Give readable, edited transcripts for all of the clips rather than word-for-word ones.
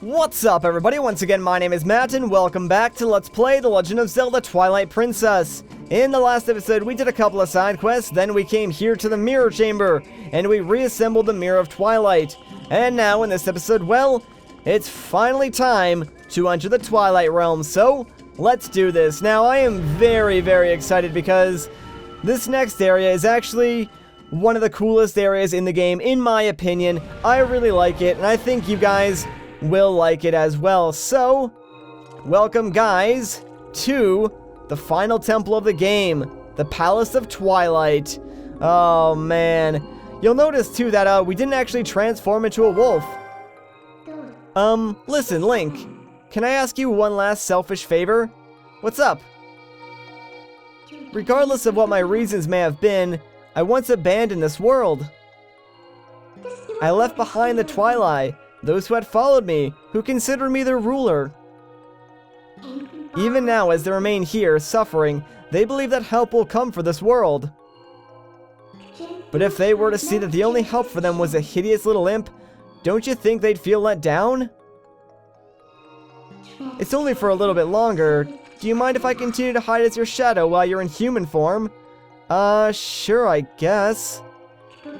What's up, everybody? Once again, my name is Matt, and welcome back to Let's Play The Legend of Zelda Twilight Princess. In the last episode, we did a couple of side quests, then we came here to the Mirror Chamber, and we reassembled the Mirror of Twilight. And now, in this episode, well, it's finally time to enter the Twilight Realm, so let's do this. Now, I am very, very excited because this next area is actually one of the coolest areas in the game, in my opinion. I really like it, and I think you guys will like it as well. So, welcome guys to the final temple of the game, the Palace of Twilight. Oh man. You'll notice too that we didn't actually transform into a wolf. Listen, Link, can I ask you one last selfish favor? What's up? Regardless of what my reasons may have been, I once abandoned this world. I left behind the Twilight, those who had followed me, who considered me their ruler. Even now, as they remain here, suffering, they believe that help will come for this world. But if they were to see that the only help for them was a hideous little imp, don't you think they'd feel let down? It's only for a little bit longer. Do you mind if I continue to hide as your shadow while you're in human form? Sure, I guess.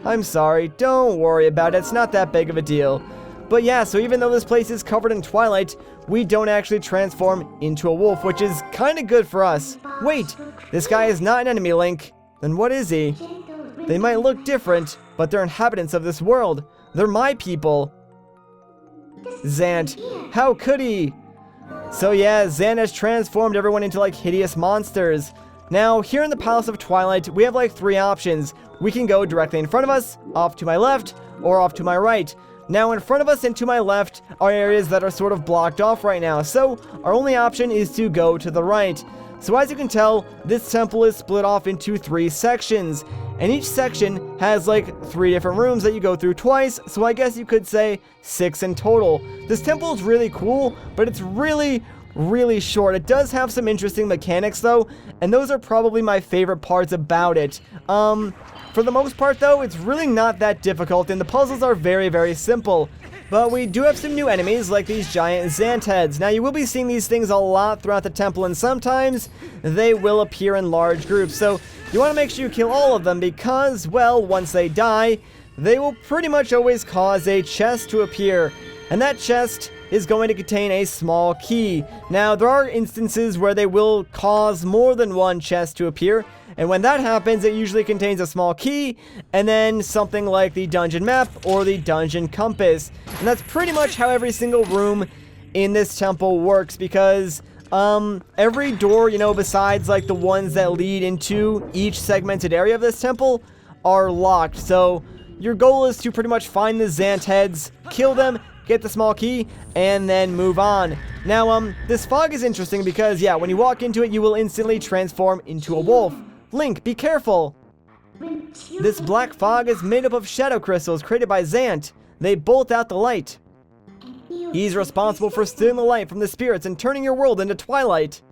I'm sorry, don't worry about it, it's not that big of a deal. But yeah, so even though this place is covered in twilight, we don't actually transform into a wolf, which is kinda good for us. Wait, this guy is not an enemy, Link. Then what is he? They might look different, but they're inhabitants of this world. They're my people. Zant, how could he? So yeah, Zant has transformed everyone into like hideous monsters. Now, here in the Palace of Twilight, we have like three options. We can go directly in front of us, off to my left, or off to my right. Now, in front of us and to my left are areas that are sort of blocked off right now, so our only option is to go to the right. So as you can tell, this temple is split off into three sections, and each section has like 3 different rooms that you go through twice, so I guess you could say 6 in total. This temple is really cool, but it's really short. It does have some interesting mechanics though, and those are probably my favorite parts about it. For the most part though, it's really not that difficult, and the puzzles are very simple. But we do have some new enemies, like these giant Zant heads. Now, you will be seeing these things a lot throughout the temple, and sometimes they will appear in large groups. So, you want to make sure you kill all of them because, well, once they die, they will pretty much always cause a chest to appear. And that chest is going to contain a small key. Now, there are instances where they will cause more than one chest to appear, and when that happens, it usually contains a small key, and then something like the dungeon map or the dungeon compass. And that's pretty much how every single room in this temple works, because every door, you know, besides like the ones that lead into each segmented area of this temple, are locked. So your goal is to pretty much find the Zant heads, kill them, get the small key, and then move on. Now, this fog is interesting because, yeah, when you walk into it, you will instantly transform into a wolf. Link, be careful! This black fog is made up of shadow crystals created by Zant. They bolt out the light. He's responsible for stealing the light from the spirits and turning your world into twilight.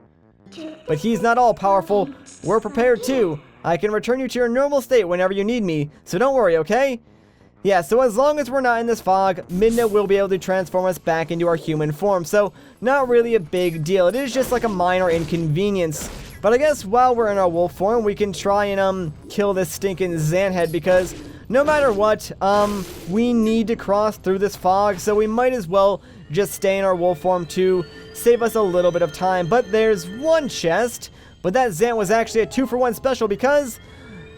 But he's not all powerful. We're prepared too. I can return you to your normal state whenever you need me, so don't worry, okay? Yeah, so as long as we're not in this fog, Midna will be able to transform us back into our human form, so not really a big deal. It is just like a minor inconvenience. But I guess while we're in our wolf form, we can try and kill this stinking Zant head, because no matter what, we need to cross through this fog, so we might as well just stay in our wolf form to save us a little bit of time. But there's one chest, but that Zant was actually a 2-for-1 special, because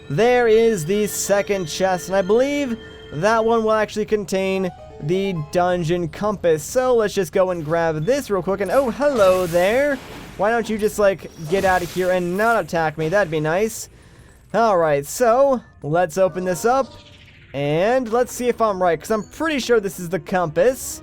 there is the second chest, and I believe that one will actually contain the dungeon compass. So let's just go and grab this real quick, and oh, hello there. Why don't you just, like, get out of here and not attack me? That'd be nice. Alright, so let's open this up, and let's see if I'm right, because I'm pretty sure this is the compass.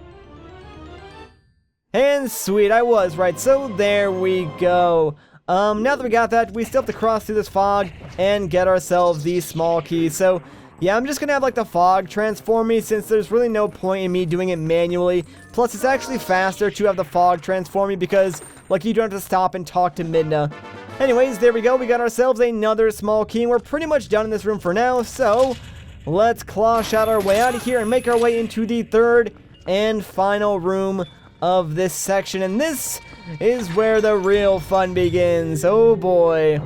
And sweet, I was right, so there we go. Now that we got that, we still have to cross through this fog and get ourselves the small key. So yeah, I'm just gonna have like the fog transform me, since there's really no point in me doing it manually. Plus, it's actually faster to have the fog transform me because, like, you don't have to stop and talk to Midna. Anyways, there we go. We got ourselves another small key, and we're pretty much done in this room for now. So, let's claw shot our way out of here and make our way into the third and final room of this section. And this is where the real fun begins. Oh boy.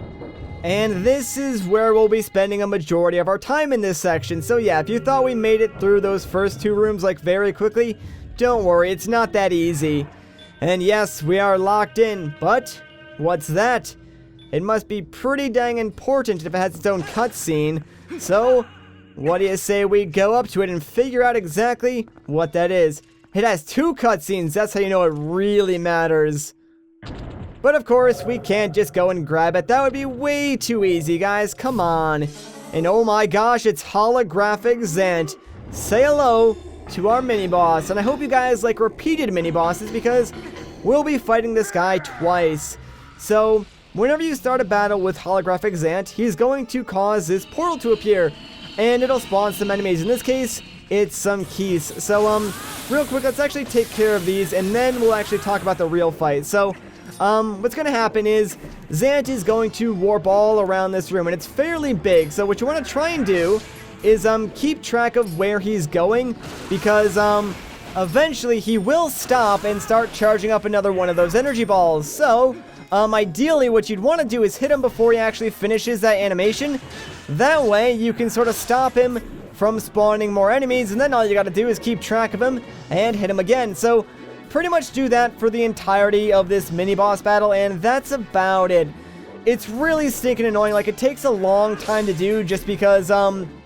And this is where we'll be spending a majority of our time in this section. So yeah, if you thought we made it through those first 2 rooms like very quickly, don't worry, it's not that easy. And yes, we are locked in, but what's that? It must be pretty dang important if it has its own cutscene. So, what do you say we go up to it and figure out exactly what that is? It has 2 cutscenes, that's how you know it really matters. But of course, we can't just go and grab it. That would be way too easy, guys. Come on. And oh my gosh, it's Holographic Zant. Say hello to our mini-boss. And I hope you guys like repeated mini-bosses because we'll be fighting this guy twice. So, whenever you start a battle with Holographic Zant, he's going to cause this portal to appear. And it'll spawn some enemies. In this case, it's some keys. So, real quick, let's actually take care of these. And then we'll actually talk about the real fight. So, what's going to happen is Zant is going to warp all around this room, and it's fairly big. So what you want to try and do is keep track of where he's going, because eventually he will stop and start charging up another one of those energy balls. So ideally what you'd want to do is hit him before he actually finishes that animation. That way you can sort of stop him from spawning more enemies, and then all you got to do is keep track of him and hit him again. So pretty much do that for the entirety of this mini-boss battle, and that's about it. It's really stinking annoying. Like, it takes a long time to do just because,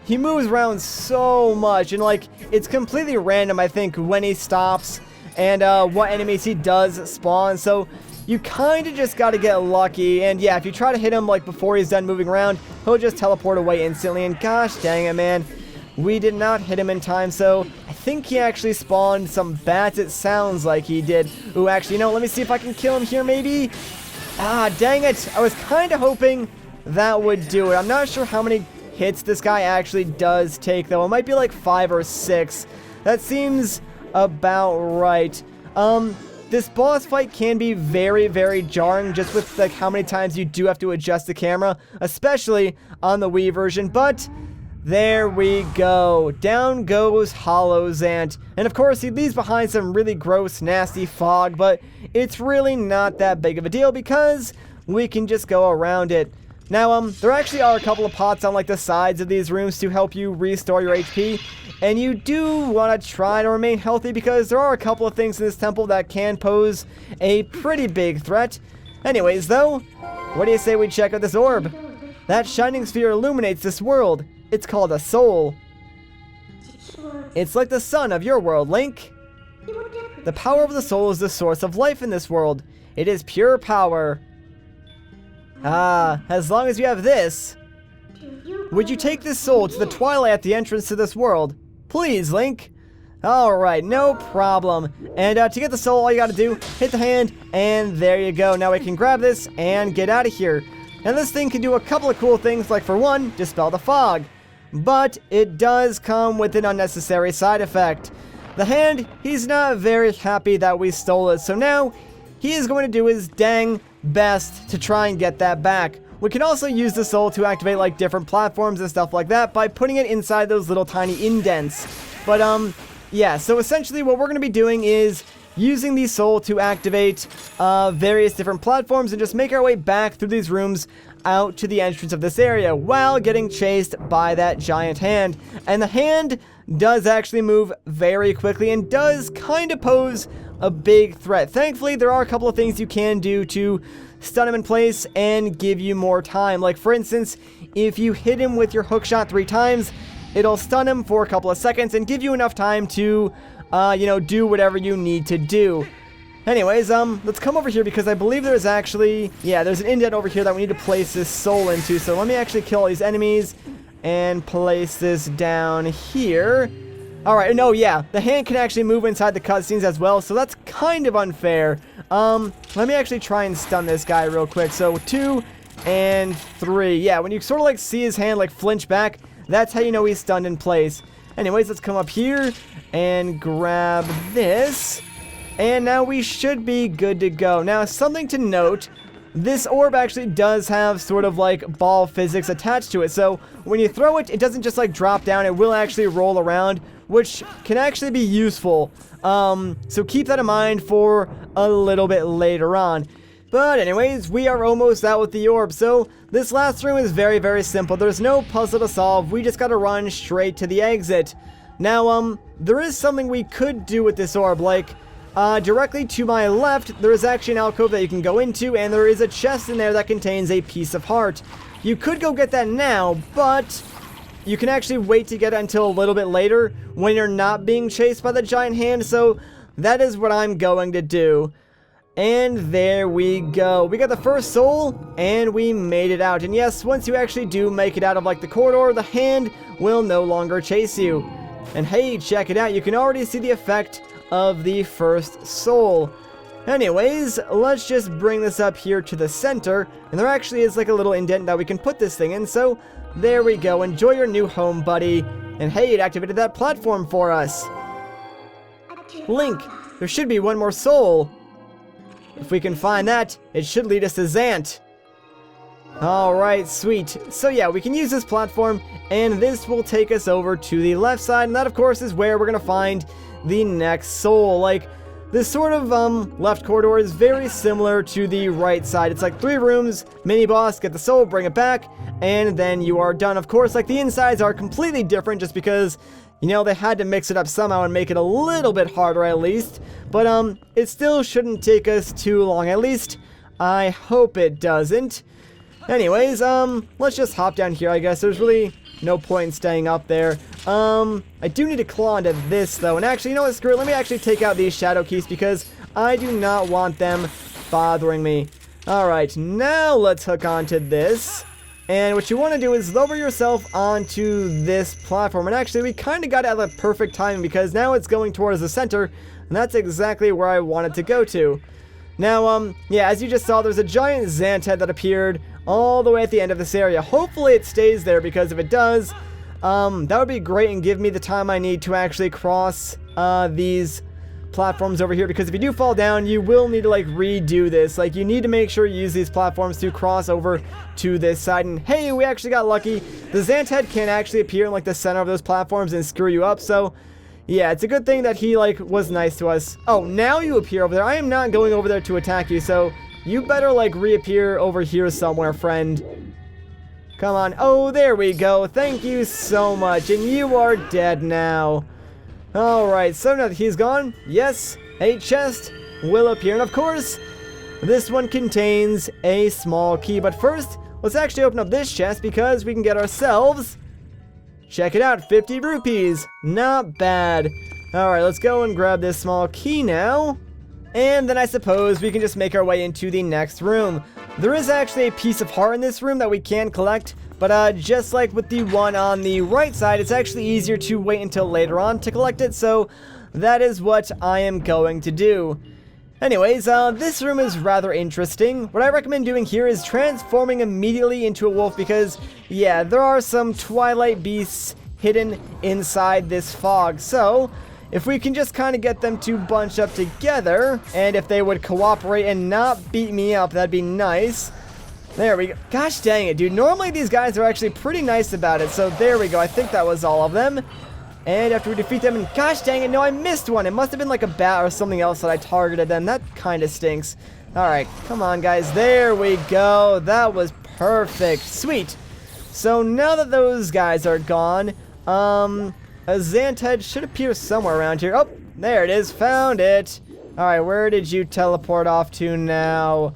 he moves around so much, and, like, it's completely random, I think, when he stops and, what enemies he does spawn, so you kind of just got to get lucky, and yeah, if you try to hit him, like, before he's done moving around, he'll just teleport away instantly, and gosh dang it, man. We did not hit him in time, so I think he actually spawned some bats. It sounds like he did. Ooh, actually, let me see if I can kill him here, maybe. Ah, dang it. I was kind of hoping that would do it. I'm not sure how many hits this guy actually does take, though. It might be like 5 or 6. That seems about right. This boss fight can be very, very jarring just with like how many times you do have to adjust the camera, especially on the Wii version, but there we go. Down goes Hollow Zant. And of course, he leaves behind some really gross, nasty fog, but it's really not that big of a deal because we can just go around it. Now, there actually are a couple of pots on like the sides of these rooms to help you restore your HP. And you do want to try to remain healthy because there are a couple of things in this temple that can pose a pretty big threat. Anyways, though, what do you say we check out this orb? That shining sphere illuminates this world. It's called a soul. It's like the sun of your world, Link. The power of the soul is the source of life in this world. It is pure power. Ah, as long as you have this. Would you take this soul to the Twilight at the entrance to this world? Please, Link. Alright, no problem. And to get the soul, all you gotta do, hit the hand, and there you go. Now we can grab this and get out of here. And this thing can do a couple of cool things, like for one, dispel the fog. But it does come with an unnecessary side effect. The hand, he's not very happy that we stole it, so now he is going to do his dang best to try and get that back. We can also use the soul to activate like different platforms and stuff like that by putting it inside those little tiny indents. But yeah, so essentially what we're going to be doing is using the soul to activate various different platforms and just make our way back through these rooms out to the entrance of this area while getting chased by that giant hand. And the hand does actually move very quickly and does kind of pose a big threat. Thankfully, there are a couple of things you can do to stun him in place and give you more time. Like, for instance, if you hit him with your hook shot 3 times, it'll stun him for a couple of seconds and give you enough time to, do whatever you need to do. Anyways, let's come over here because I believe there's actually, there's an indent over here that we need to place this soul into. So let me actually kill all these enemies and place this down here. Alright, no, the hand can actually move inside the cutscenes as well, so that's kind of unfair. Let me actually try and stun this guy real quick. So 2 and 3. Yeah, when you sort of like see his hand like flinch back, that's how you know he's stunned in place. Anyways, let's come up here and grab this. And now we should be good to go. Now, something to note, this orb actually does have sort of like ball physics attached to it. So when you throw it, it doesn't just like drop down. It will actually roll around which can actually be useful. So keep that in mind for a little bit later on. But anyways, we are almost out with the orb, so this last room is very, very simple. There's no puzzle to solve, we just gotta run straight to the exit. Now, there is something we could do with this orb, like, directly to my left, there is actually an alcove that you can go into, and there is a chest in there that contains a piece of heart. You could go get that now, but you can actually wait to get it until a little bit later when you're not being chased by the giant hand, so that is what I'm going to do. And there we go. We got the first soul, and we made it out. And yes, once you actually do make it out of like the corridor, the hand will no longer chase you. And hey, check it out. You can already see the effect of the first soul. Anyways, let's just bring this up here to the center. And there actually is like a little indent that we can put this thing in. So there we go. Enjoy your new home, buddy. And hey, it activated that platform for us. Link, there should be one more soul. If we can find that, it should lead us to Zant. Alright, sweet. So yeah, we can use this platform, and this will take us over to the left side, and that of course is where we're gonna find the next soul. Like, this sort of left corridor is very similar to the right side. It's like 3 rooms, mini boss, get the soul, bring it back, and then you are done. Of course, like the insides are completely different just because, you know, they had to mix it up somehow and make it a little bit harder at least. But it still shouldn't take us too long. At least, I hope it doesn't. Anyways, let's just hop down here, I guess. There's really no point in staying up there. I do need to claw into this, though. And actually, you know what? Screw it. Let me actually take out these shadow keys because I do not want them bothering me. Alright, now let's hook onto this. And what you want to do is lower yourself onto this platform. And actually, we kind of got it at the perfect timing because now it's going towards the center. And that's exactly where I wanted to go to. Now, yeah, as you just saw, there's a giant Zant head that appeared all the way at the end of this area. Hopefully it stays there because if it does, that would be great and give me the time I need to actually cross these platforms over here, because if you do fall down, you will need to like redo this. Like, you need to make sure you use these platforms to cross over to this side. And hey, we actually got lucky. The Zant head can actually appear in like the center of those platforms and screw you up, so yeah, it's a good thing that he like was nice to us. Oh, now you appear over there. I am not going over there to attack you, so you better like reappear over here somewhere, friend. Come on. Oh, there we go. Thank you so much. And you are dead now. Alright, so now that he's gone, yes, a chest will appear. And of course, this one contains a small key. But first, let's actually open up this chest because we can get ourselves, check it out, 50 rupees. Not bad. Alright, let's go and grab this small key now. And then I suppose we can just make our way into the next room. There is actually a piece of heart in this room that we can collect. But just like with the one on the right side, it's actually easier to wait until later on to collect it. So that is what I am going to do. Anyways, this room is rather interesting. What I recommend doing here is transforming immediately into a wolf because, yeah, there are some Twilight beasts hidden inside this fog. So if we can just kind of get them to bunch up together, and if they would cooperate and not beat me up, that'd be nice. There we go. Gosh dang it, dude. Normally these guys are actually pretty nice about it. So there we go. I think that was all of them. And after we defeat them, and gosh dang it, no, I missed one. It must have been like a bat or something else that I targeted them. That kind of stinks. Alright, come on, guys. There we go. That was perfect. Sweet. So now that those guys are gone, a Zant head should appear somewhere around here. Oh, there it is. Found it. Alright, where did you teleport off to now?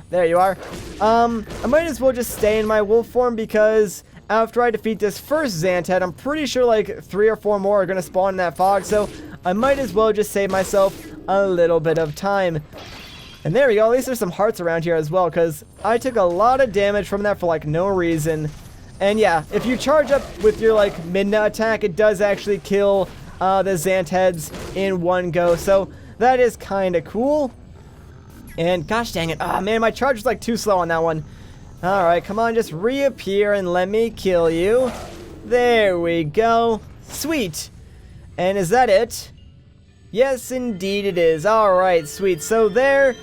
There you are. I might as well just stay in my wolf form because after I defeat this first Zant head, I'm pretty sure like 3 or 4 more are gonna spawn in that fog, so I might as well just save myself a little bit of time. And there we go. At least there's some hearts around here as well, because I took a lot of damage from that for like no reason. And yeah, if you charge up with your like midna attack, it does actually kill the Zant heads in one go, so that is kind of cool. And gosh dang it. Ah, man, my charge was like too slow on that one. Alright, come on, just reappear and let me kill you. There we go. Sweet. And is that it? Yes, indeed it is. Alright, sweet. So there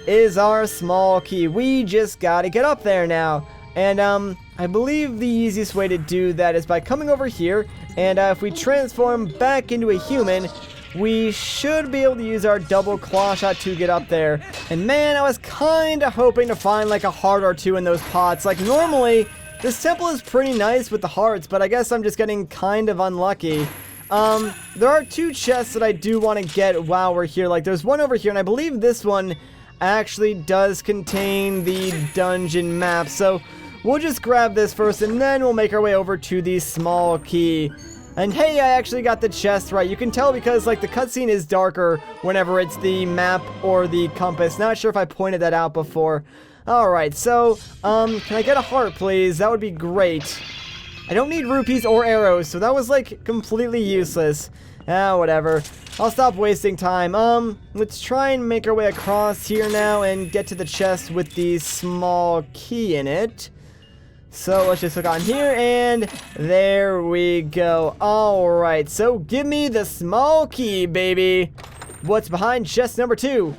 is our small key. We just gotta get up there now. And I believe the easiest way to do that is by coming over here, and if we transform back into a human, we should be able to use our double claw shot to get up there. And man, I was kind of hoping to find like a heart or two in those pots. Like normally, this temple is pretty nice with the hearts, but I guess I'm just getting kind of unlucky. There are 2 chests that I do want to get while we're here. Like there's one over here, and I believe this one actually does contain the dungeon map. So we'll just grab this first, and then we'll make our way over to the small key. And hey, I actually got the chest right. You can tell because like the cutscene is darker whenever it's the map or the compass. Not sure if I pointed that out before. Alright, so, can I get a heart, please? That would be great. I don't need rupees or arrows, so that was like completely useless. Whatever. I'll stop wasting time. Let's try and make our way across here now and get to the chest with the small key in it. So let's just look on here, and there we go. Alright, so give me the small key, baby. What's behind chest number 2?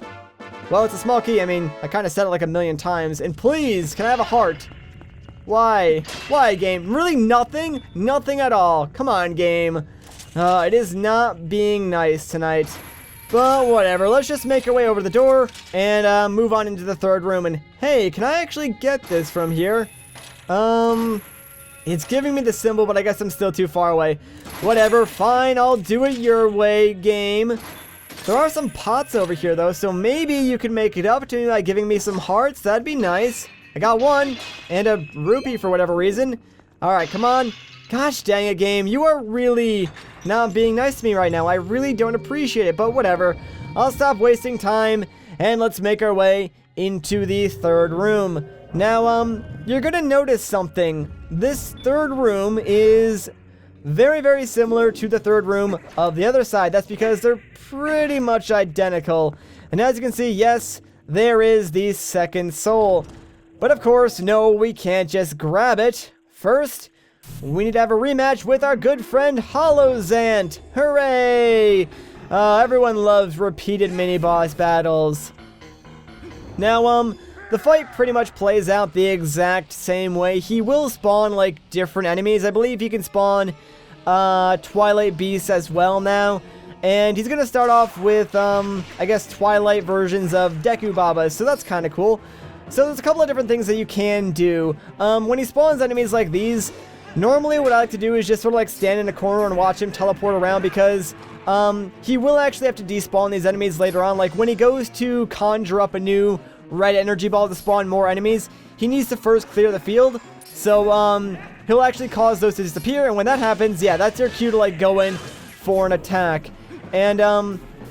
Well, it's a small key. I mean, I kind of said it like a million times. And please, can I have a heart? Why? Why, game? Really nothing? Nothing at all. Come on, game. It is not being nice tonight. But whatever. Let's just make our way over the door and move on into the 3rd room. And hey, can I actually get this from here? It's giving me the symbol, but I guess I'm still too far away. Whatever, fine, I'll do it your way, game. There are some pots over here, though, so maybe you can make it up to me by giving me some hearts. That'd be nice. I got 1, and a rupee for whatever reason. Alright, come on. Gosh dang it, game. You are really not being nice to me right now. I really don't appreciate it, but whatever. I'll stop wasting time, and let's make our way into the 3rd room. Now, you're gonna notice something. This 3rd room is very, very similar to the 3rd room of the other side. That's because they're pretty much identical. And as you can see, yes, there is the 2nd soul. But of course, no, we can't just grab it. First, we need to have a rematch with our good friend Holographic Zant. Hooray! Everyone loves repeated mini-boss battles. Now, the fight pretty much plays out the exact same way. He will spawn, like, different enemies. I believe he can spawn Twilight beasts as well now. And he's going to start off with, I guess, Twilight versions of Deku Babas. So that's kind of cool. So there's a couple of different things that you can do. When he spawns enemies like these, normally what I like to do is just sort of like stand in a corner and watch him teleport around, because he will actually have to despawn these enemies later on. Like when he goes to conjure up a new red energy ball to spawn more enemies, he needs to first clear the field. So he'll actually cause those to disappear, and when that happens, yeah, that's your cue to like go in for an attack. And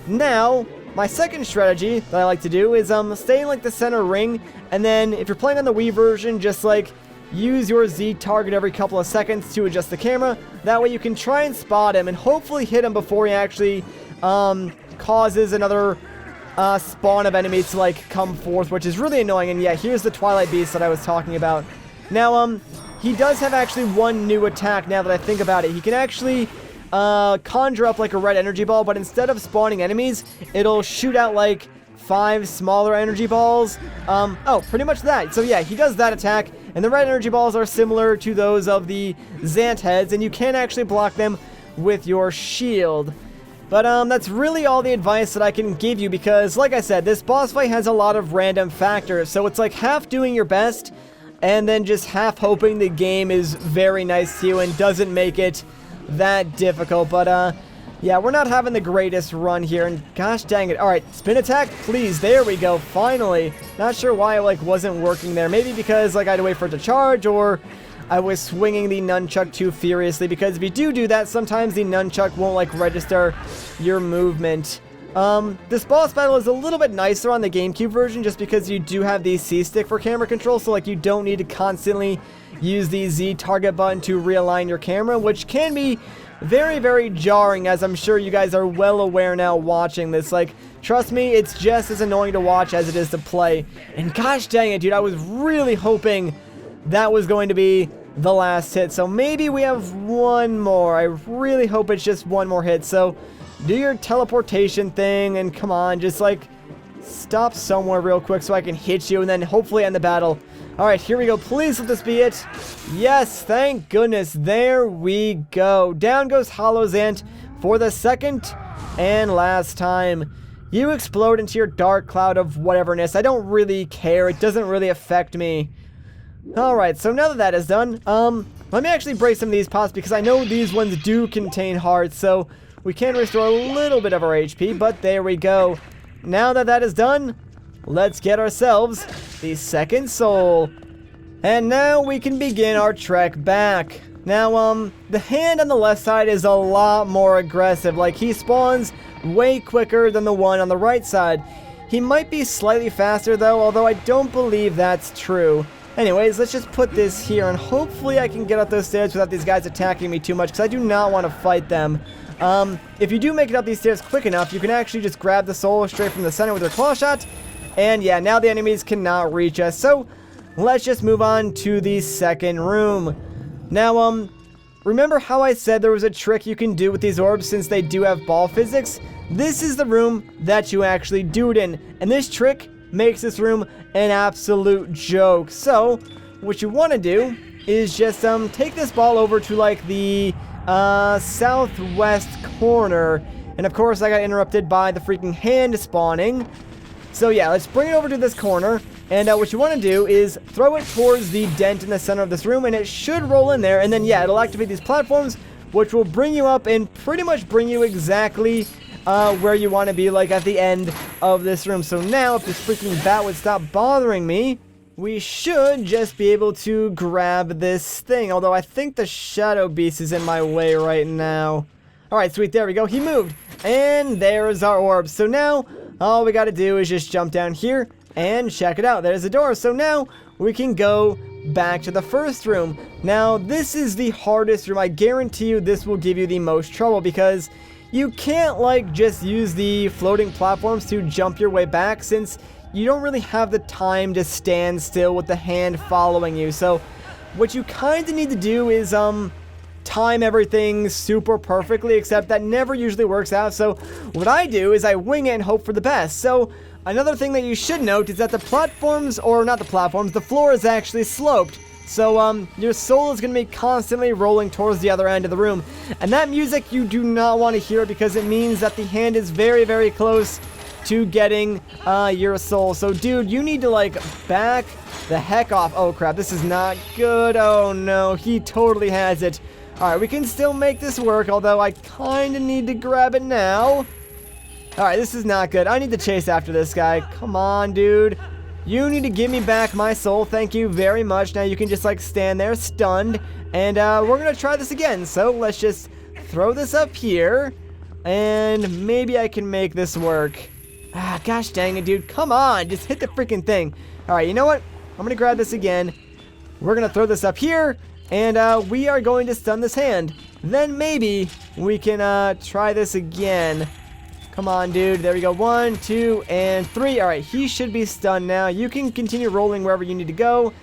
now my second strategy that I like to do is stay in like the center ring, and then if you're playing on the Wii version, just like use your Z target every couple of seconds to adjust the camera. That way you can try and spot him and hopefully hit him before he actually causes another spawn of enemies to like come forth, which is really annoying. And yeah, here's the Twilight Beast that I was talking about. Now, he does have actually one new attack now that I think about it. He can actually conjure up like a red energy ball, but instead of spawning enemies, it'll shoot out like 5 smaller energy balls. Oh, pretty much that. So yeah, he does that attack, and the red energy balls are similar to those of the Zant heads, and you can actually block them with your shield. But that's really all the advice that I can give you, because like I said, this boss fight has a lot of random factors, so it's like half doing your best and then just half hoping the game is very nice to you and doesn't make it that difficult. But yeah, we're not having the greatest run here, and gosh dang it. Alright, spin attack, please. There we go, finally. Not sure why it like wasn't working there. Maybe because like I had to wait for it to charge, or I was swinging the nunchuck too furiously, because if you do that, sometimes the nunchuck won't like register your movement. This boss battle is a little bit nicer on the GameCube version, just because you do have the C-stick for camera control, so like you don't need to constantly use the Z target button to realign your camera, which can be very, very jarring, as I'm sure you guys are well aware now watching this. Like, trust me, it's just as annoying to watch as it is to play. And gosh dang it, dude, I was really hoping that was going to be the last hit. So maybe we have one more. I really hope it's just one more hit. So do your teleportation thing, and come on, just like stop somewhere real quick so I can hit you and then hopefully end the battle. Alright, here we go. Please let this be it. Yes, thank goodness. There we go. Down goes Hollow Zant for the second and last time. You explode into your dark cloud of whateverness. I don't really care. It doesn't really affect me. Alright, so now that that is done, let me actually break some of these pots because I know these ones do contain hearts, so we can restore a little bit of our HP, but there we go. Now that that is done, let's get ourselves the second soul. And now we can begin our trek back. Now, the hand on the left side is a lot more aggressive. Like, he spawns way quicker than the one on the right side. He might be slightly faster, though, although I don't believe that's true. Anyways, let's just put this here, and hopefully I can get up those stairs without these guys attacking me too much, because I do not want to fight them. If you do make it up these stairs quick enough, you can actually just grab the soul straight from the center with your claw shot. And yeah, now the enemies cannot reach us. So, let's just move on to the second room. Now, remember how I said there was a trick you can do with these orbs since they do have ball physics? This is the room that you actually do it in. And this trick makes this room an absolute joke. So, what you want to do is just take this ball over to like the southwest corner. And of course I got interrupted by the freaking hand spawning. So yeah, let's bring it over to this corner. And what you want to do is throw it towards the dent in the center of this room, and it should roll in there. And then yeah, it'll activate these platforms, which will bring you up and pretty much bring you exactly where you want to be, like at the end of this room. So now, if this freaking bat would stop bothering me, we should just be able to grab this thing. Although I think the Shadow Beast is in my way right now. Alright, sweet, there we go. He moved. And there's our orb. So now, all we gotta do is just jump down here and check it out. There's the door. So now, we can go back to the first room. Now, this is the hardest room. I guarantee you this will give you the most trouble because you can't, like, just use the floating platforms to jump your way back since you don't really have the time to stand still with the hand following you. So, what you kind of need to do is, time everything super perfectly, except that never usually works out. So, what I do is I wing it and hope for the best. So, another thing that you should note is that the platforms, or not the platforms, the floor is actually sloped. So, your soul is going to be constantly rolling towards the other end of the room. And that music, you do not want to hear because it means that the hand is very, very close to getting your soul. So, dude, you need to, like, back the heck off. Oh, crap, this is not good. Oh, no, he totally has it. Alright, we can still make this work, although I kind of need to grab it now. Alright, this is not good. I need to chase after this guy. Come on, dude. You need to give me back my soul. Thank you very much. Now you can just, like, stand there stunned. And we're going to try this again. So let's just throw this up here. And maybe I can make this work. Ah, gosh dang it, dude. Come on. Just hit the freaking thing. Alright, you know what? I'm going to grab this again. We're going to throw this up here. And we are going to stun this hand. Then maybe we can try this again. Come on, dude. There we go. 1, 2, and 3. Alright, he should be stunned now. You can continue rolling wherever you need to go.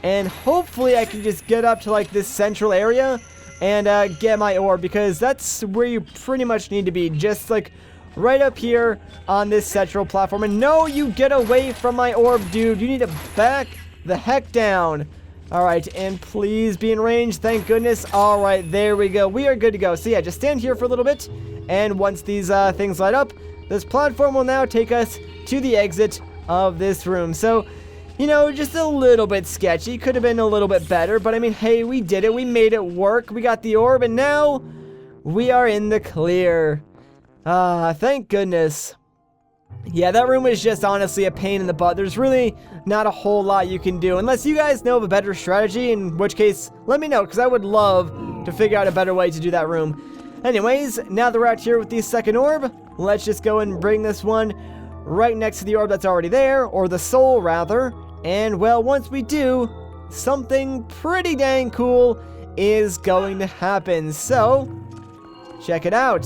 And hopefully I can just get up to, like, this central area and get my orb, because that's where you pretty much need to be. Just, like, right up here on this central platform. And no, you get away from my orb, dude. You need to back the heck down. Alright, and please be in range. Thank goodness. Alright, there we go. We are good to go. So yeah, just stand here for a little bit. And once these things light up, this platform will now take us to the exit of this room. So, you know, just a little bit sketchy. Could have been a little bit better. But I mean, hey, we did it. We made it work. We got the orb. And now we are in the clear. Thank goodness. Yeah, that room is just honestly a pain in the butt. There's really not a whole lot you can do. Unless you guys know of a better strategy. In which case, let me know. Because I would love to figure out a better way to do that room. Anyways, now that we're out here with the second orb, let's just go and bring this one right next to the orb that's already there, or the soul rather. And well, once we do, something pretty dang cool is going to happen. So, check it out.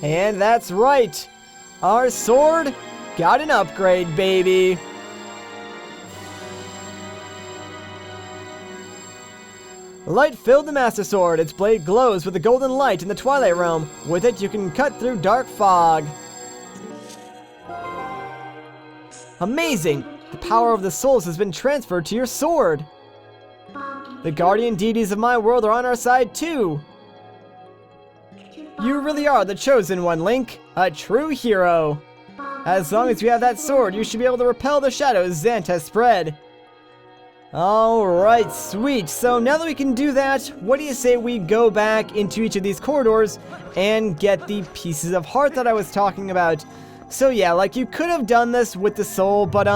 And that's right, our sword got an upgrade, baby. Light filled the Master Sword. Its blade glows with a golden light in the Twilight Realm. With it, you can cut through dark fog. Amazing! The power of the souls has been transferred to your sword. The guardian deities of my world are on our side too. You really are the chosen one, Link. A true hero. As long as you have that sword, you should be able to repel the shadows Zant has spread. Alright, sweet. So now that we can do that, what do you say we go back into each of these corridors and get the pieces of heart that I was talking about? So yeah, like you could have done this with the soul, but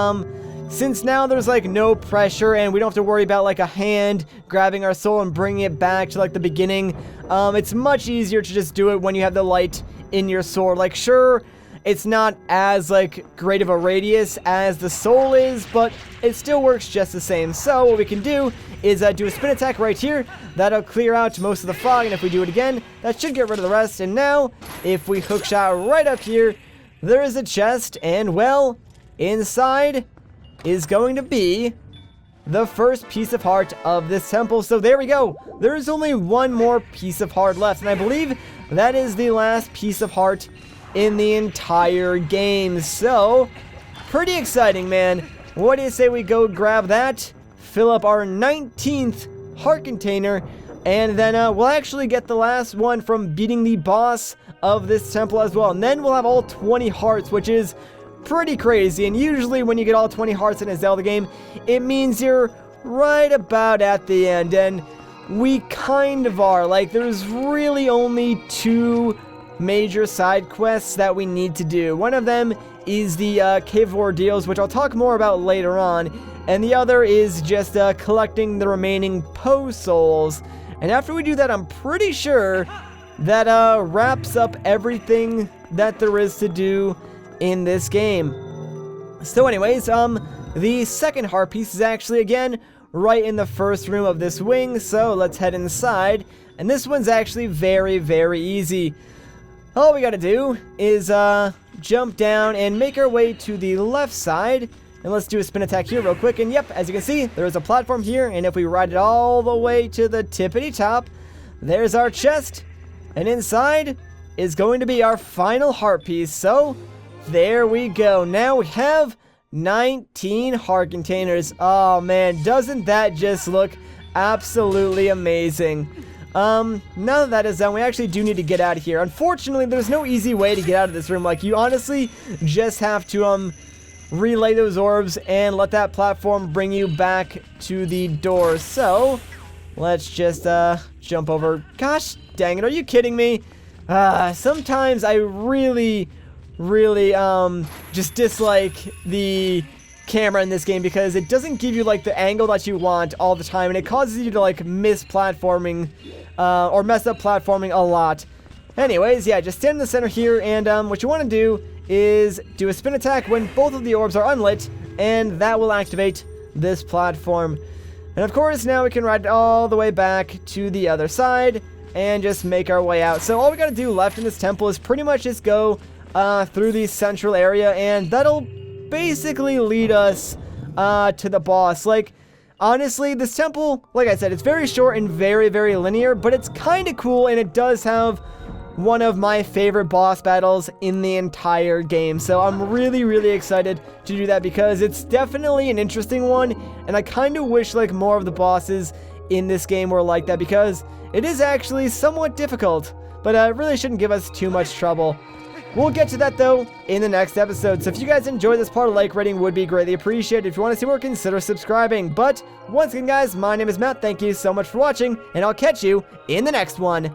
since now there's like no pressure and we don't have to worry about like a hand grabbing our soul and bringing it back to like the beginning, it's much easier to just do it when you have the light in your sword. Like sure, it's not as like great of a radius as the soul is, but it still works just the same. So what we can do is do a spin attack right here. That'll clear out most of the fog, and if we do it again, that should get rid of the rest. And now, if we hookshot right up here, there is a chest, and well, inside is going to be the first piece of heart of this temple. So there we go. There's only one more piece of heart left, and I believe that is the last piece of heart in the entire game. So, pretty exciting, man. What do you say we go grab that, fill up our 19th heart container, and then we'll actually get the last one from beating the boss of this temple as well. And then we'll have all 20 hearts, which is pretty crazy. And usually when you get all 20 hearts in a Zelda game, it means you're right about at the end. And we kind of are. Like, there's really only two major side quests that we need to do. One of them is the Cave of Ordeals, which I'll talk more about later on, and the other is just collecting the remaining Poe souls. And after we do that, I'm pretty sure that wraps up everything that there is to do in this game. So anyways, the second heart piece is actually again right in the first room of this wing, so let's head inside. And this one's actually very, very easy. All we gotta do is jump down and make our way to the left side. And let's do a spin attack here real quick. And yep, as you can see, there's a platform here. And if we ride it all the way to the tippity top, there's our chest. And inside is going to be our final heart piece. So there we go. Now we have 19 heart containers. Oh man, doesn't that just look absolutely amazing? Now that that is done, we actually do need to get out of here. Unfortunately, there's no easy way to get out of this room. Like, you honestly just have to, relay those orbs and let that platform bring you back to the door. So, let's just, jump over. Gosh dang it, are you kidding me? Sometimes I really, just dislike the camera in this game because it doesn't give you like the angle that you want all the time, and it causes you to like miss platforming or mess up platforming a lot. Anyways, yeah, just stand in the center here, and what you want to do is do a spin attack when both of the orbs are unlit, and that will activate this platform. And of course, now we can ride all the way back to the other side and just make our way out. So all we gotta do left in this temple is pretty much just go through the central area, and that'll basically lead us to the boss. Like, honestly, this temple, like I said, it's very short and very, very linear, but it's kind of cool, and it does have one of my favorite boss battles in the entire game. So I'm really, really excited to do that because it's definitely an interesting one, and I kind of wish like more of the bosses in this game were like that because it is actually somewhat difficult, but it really shouldn't give us too much trouble. We'll get to that, though, in the next episode. So if you guys enjoyed this part, a like rating would be greatly appreciated. If you want to see more, consider subscribing. But once again, guys, my name is Matt. Thank you so much for watching, and I'll catch you in the next one.